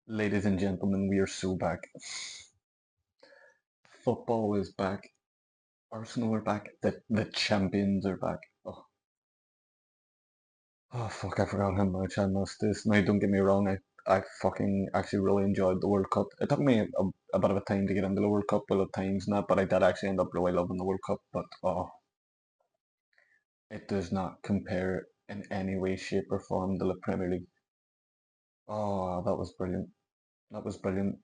Ladies and gentlemen, we are so back. Football is back. Arsenal are back. The champions are back. Oh fuck! I forgot how much I missed this. Now, don't get me wrong. I fucking actually really enjoyed the World Cup. It took me a bit of a time to get into the World Cup, but at times not. But I did actually end up really loving the World Cup. But it does not compare in any way, shape, or form to the Premier League. Oh, that was brilliant. That was brilliant.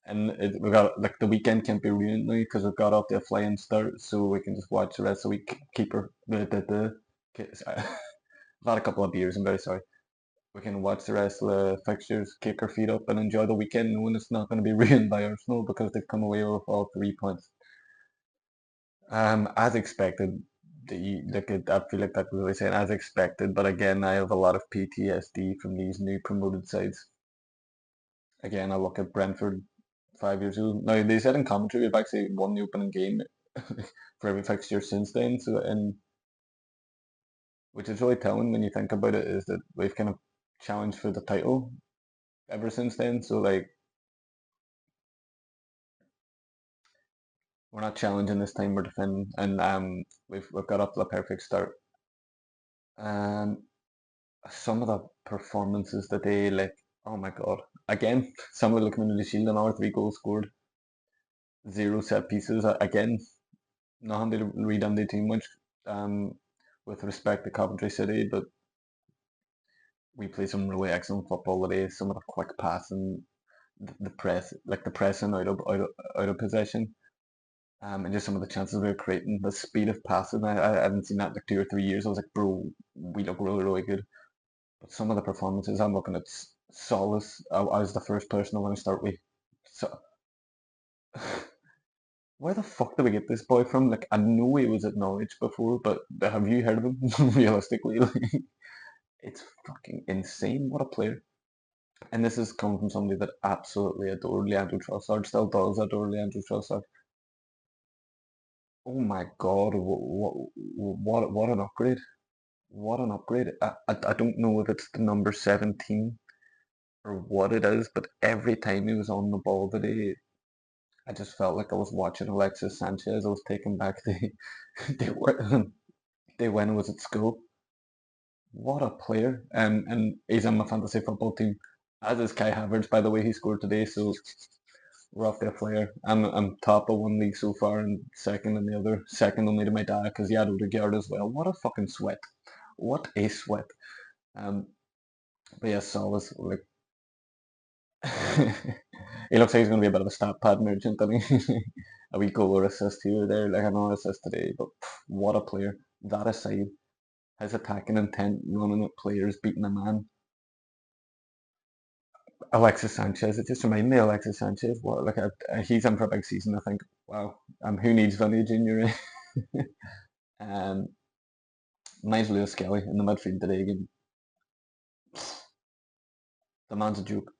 And we got like the weekend can't be ruined now because we've got off to a flying start, so we can just watch the rest of the week. I've had a couple of beers. I'm very sorry. We can watch the rest of the fixtures, kick our feet up, and enjoy the weekend, knowing it's not going to be ruined by Arsenal because they've come away with all 3 points. As expected. I feel like that was what I said, as expected. But again, I have a lot of PTSD from these new promoted sides. Again, I look at Brentford 5 years ago. Now they said in commentary we've actually won the opening game for every fixture since then. So and which is really telling when you think about it is that we've kind of challenged for the title ever since then. So like we're not challenging this time, we're defending, and we've got up to the perfect start. Um, some of the performances today, like oh my god, again, some of the Community Shield and our 3 goals scored, zero set pieces. Again, nothing to read into too much. Um, with respect to Coventry City, but we play some really excellent football today. Some of the quick passing, the press, like the pressing out of possession, and just some of the chances we were creating, the speed of passing. I haven't seen that in like 2 or 3 years. I was like, bro, we look really really good. But some of the performances, I'm looking at Solace. I was the first person I want to start with. So, where the fuck did we get this boy from? Like, I know he was at Norwich before, but have you heard of him? Realistically, like, it's fucking insane. What a player. And this is coming from somebody that absolutely adored Leandro Trossard, still does adore Leandro Trossard. Oh my God, what an upgrade. What an upgrade. I don't know if it's the number 17 or what it is, but every time he was on the ball today, I just felt like I was watching Alexis Sanchez. I was taken back to they were they when I was at school. What a player. And he's on my fantasy football team. As is Kai Havertz, by the way, he scored today, so we're off to a flyer. I'm top of one league so far and second in the other. Second only to my dad because he had Odegaard as well. What a fucking sweat. What a sweat. Um, but yeah, Solace, like he looks like he's going to be a bit of a stat pad merchant, doesn't he? A wee goal or assist here or there, like another assist today. But what a player. That aside, his attacking intent, running at players, beating a man. Alexis Sanchez. It just reminded me of Alexis Sanchez. What like he's in for a big season, I think. Wow. Who needs Vinny Junior? um, Mine's Lewis Skelly in the midfield today again. The man's a joke.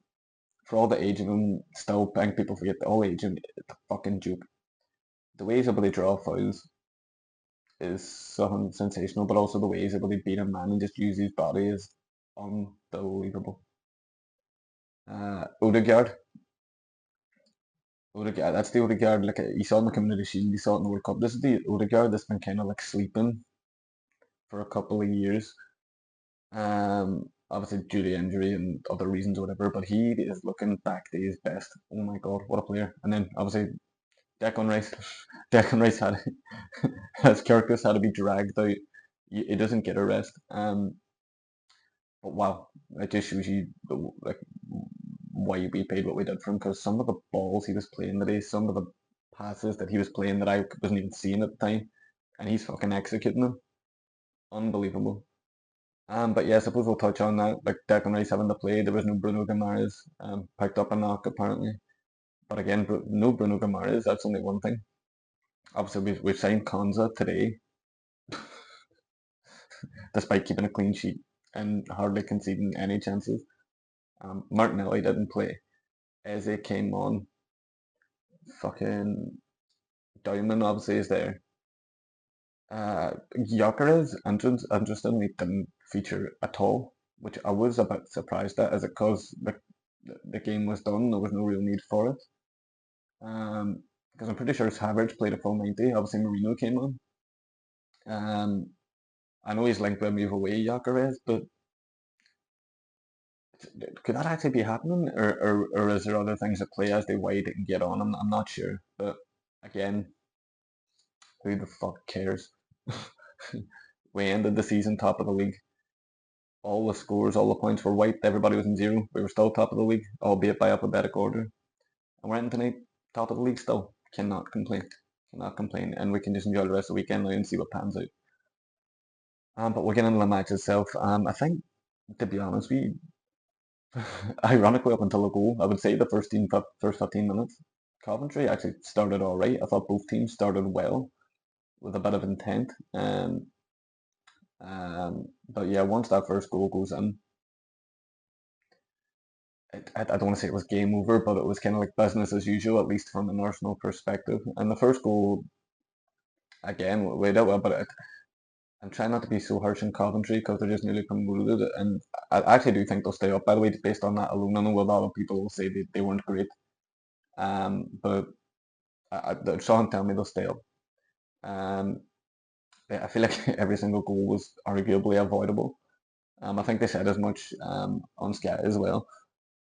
For all the age of him, still I think people forget the all age of him, it's a fucking joke. The way he's able to draw fouls is something sensational, but also the way he's able to beat a man and just use his body is unbelievable. Odegaard. Odegaard, that's the Odegaard, like you saw in the Community Shield, you saw it in the World Cup. This is the Odegaard that's been kind of like sleeping for a couple of years. Obviously due to injury and other reasons or whatever, but he is looking back to his best. Oh my God, what a player! And then obviously Declan Rice, Declan Rice had his characters had to be dragged out. He doesn't get a rest. But wow, it just shows you like why we paid what we did for him because some of the balls he was playing today, some of the passes that he was playing that I wasn't even seeing at the time, and he's fucking executing them. Unbelievable. But yeah, I suppose we'll touch on that. Like Declan Rice having to play, there was no Bruno Guimaraes. Picked up a knock apparently. But again, no Bruno Guimaraes. That's only one thing. Obviously, we've signed Konza today, despite keeping a clean sheet and hardly conceding any chances. Martinelli didn't play. Eze came on. Fucking Diamond obviously is there. Gyökeres, interestingly, didn't feature at all. which I was a bit surprised at, as it because the game was done, there was no real need for it. Because I'm pretty sure Havertz played a full 90. Obviously, Marino came on. Um, I know he's linked with a move away, Gyökeres, but could that actually be happening, or is there other things at play as they wait and get on? I'm not sure, but again, who the fuck cares? We ended the season top of the league. All the scores, all the points were wiped. Everybody was in zero. We were still top of the league, albeit by alphabetic order. And we're in tonight, top of the league still. Cannot complain. Cannot complain. And we can just enjoy the rest of the weekend now and see what pans out. But we'll get into the match itself. I think, to be honest, we ironically up until the goal, I would say the first 15 minutes, Coventry actually started all right. I thought both teams started well with a bit of intent. But yeah, once that first goal goes in, I don't want to say it was game over, but it was kind of like business as usual, at least from an Arsenal perspective. And the first goal, again, we did well, but I'm trying not to be so harsh on Coventry because they're just newly promoted, and I actually do think they'll stay up. By the way, based on that alone, I know a lot of people will say they weren't great, but Sean tell me they'll stay up. Um, I feel like every single goal was arguably avoidable. I think they said as much on Sky as well.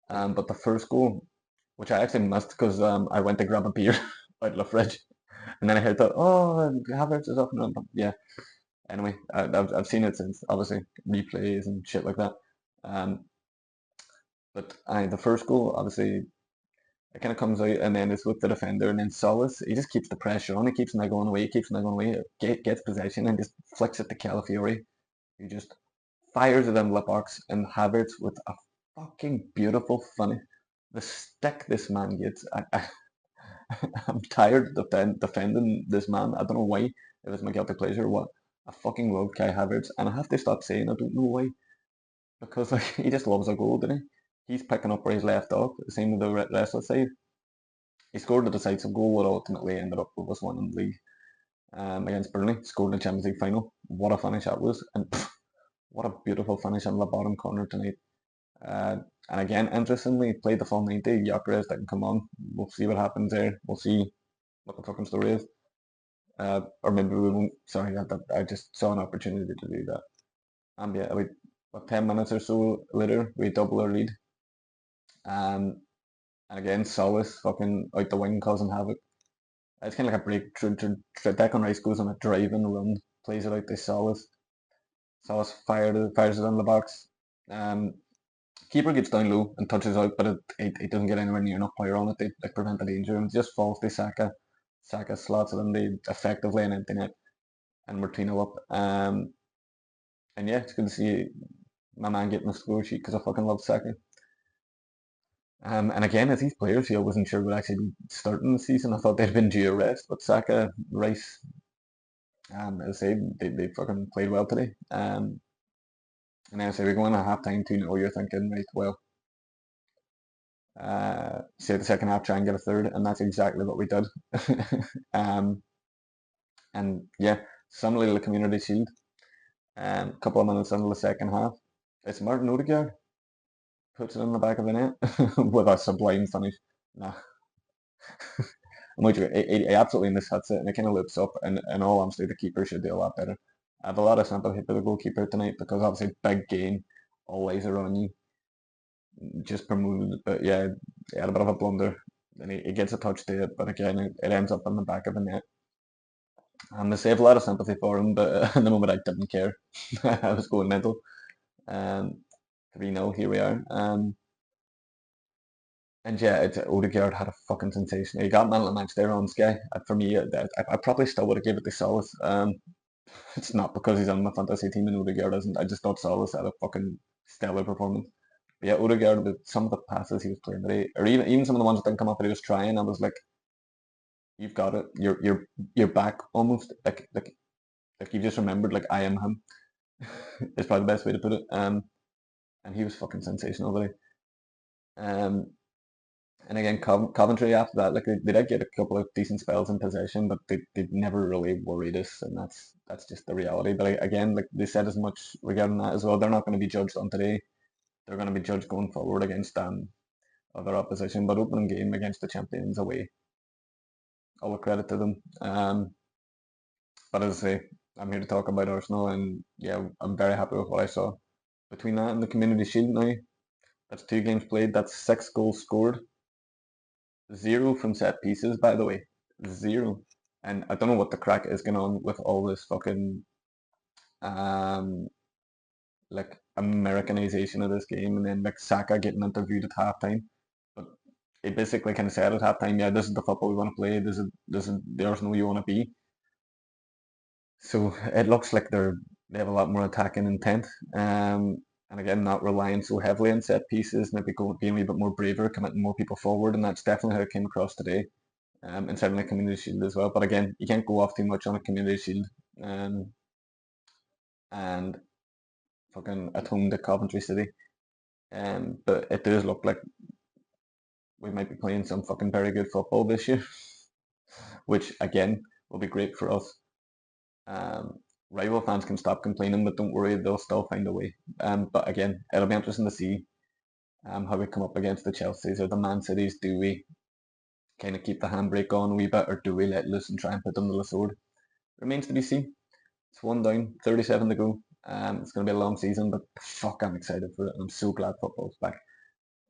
But the first goal, which I actually missed because I went to grab a beer out of the fridge, and then I heard that, oh, Havertz is up and running. Yeah. Anyway, I've seen it since, obviously replays and shit like that. Um, but the first goal, obviously, it kind of comes out and then it's with the defender, and then Solis, he just keeps the pressure on. He keeps them going away, keeps them going away, gets possession and just flicks it to Calafiori, who just fires it in the box, and Havertz with a fucking beautiful funny. The stick this man gets, I'm tired of defending this man. I don't know why, if it's my guilty pleasure or what. I fucking love Kai Havertz, and I have to stop saying I don't know why, because like he just loves a goal, doesn't he? He's picking up where he's left off. Same with the rest of the side. He scored a decisive goal, what ultimately ended up with us winning the league against Burnley. Scored in the Champions League final. What a finish that was, and what a beautiful finish in the bottom corner tonight. And again, interestingly, played the full 90. Gyökeres didn't come on. We'll see what happens there. We'll see what the fucking story is. Or maybe we won't. Sorry, I just saw an opportunity to do that. And yeah, about 10 minutes or so later, we double our lead. And again, Solis fucking out the wing causing havoc. It's kind of like a break. Declan Rice goes on a drive and run, plays it out to Solis. Solis fires it in the box. Um, Keeper gets down low and touches out, but it doesn't get anywhere near enough player on it to like, prevent the danger. And it just falls to Saka. Saka slots it in the effectively an empty net, and we're 2-0 up. And yeah, it's good to see my man getting the score sheet because I fucking love Saka. And again, as these players who I wasn't sure would actually be starting the season, I thought they'd been due a rest, but Saka, Rice, as I say, they fucking played well today. And then I say we go in at half time 2-0, you're thinking, right, well, say the second half, try and get a third, and that's exactly what we did. um, and yeah, similarly the Community Shield, a couple of minutes into the second half, it's Martin Odegaard puts it in the back of the net with a sublime finish. Nah, I'm with you. He absolutely mishits it, and it kind of loops up. And in all honesty, the keeper should do a lot better. I have a lot of sympathy for the goalkeeper tonight because obviously big game, all eyes are on you. Just promoted, but yeah, he had a bit of a blunder. And he gets a touch to it, but again, it ends up in the back of the net. And I have a lot of sympathy for him, but in the moment I didn't care. I was going mental. Um, 3-0, here we are. And yeah, Odegaard had a fucking sensation. He got man of the match there on Sky. For me, I probably still would have given it to Solis. It's not because he's on my fantasy team and Odegaard isn't. I just thought Solis had a fucking stellar performance. But yeah, Odegaard, with some of the passes he was playing today, or even some of the ones that didn't come up that he was trying, I was like, you've got it. You're back almost. Like you just remembered like I am him. Is probably the best way to put it. And he was fucking sensational today. Um, And again, Coventry after that, like they did get a couple of decent spells in possession, but they never really worried us, and that's just the reality. But again, like they said as much regarding that as well. They're not going to be judged on today. They're going to be judged going forward against other opposition. But opening game against the champions away, all the credit to them. But as I say, I'm here to talk about Arsenal, and yeah, I'm very happy with what I saw. Between that and the Community Shield now, that's 2 games played. That's 6 goals scored. 0 from set pieces, by the way. 0. And I don't know what the crack is going on with all this fucking um like Americanization of this game, and then like Saka getting interviewed at halftime. But he basically kind of said at halftime, yeah, this is the football we want to play. This is the Arsenal you want to be. So it looks like they have a lot more attacking intent. And again, not relying so heavily on set pieces, maybe being a wee bit more braver, committing more people forward, and that's definitely how it came across today. And certainly Community Shield as well. But again, you can't go off too much on a Community Shield and fucking atone to Coventry City. But it does look like we might be playing some fucking very good football this year, which again will be great for us. Um, Rival fans can stop complaining, but don't worry, they'll still find a way. But again, it'll be interesting to see how we come up against the Chelseas or the Man Cities. Do we kind of keep the handbrake on a wee bit, or do we let loose and try and put them to the sword? Remains to be seen. It's 1 down, 37 to go. It's going to be a long season, but fuck, I'm excited for it. I'm so glad football's back.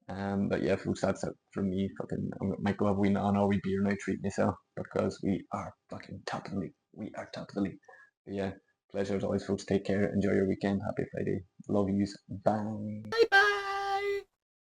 But yeah, folks, that's it from me. Fucking, I might go have a wee on our wee beer now, treat myself, because we are fucking top of the league. We are top of the league. But yeah, pleasure as always, folks. Take care. Enjoy your weekend. Happy Friday. Love yous. Bye. Bye bye.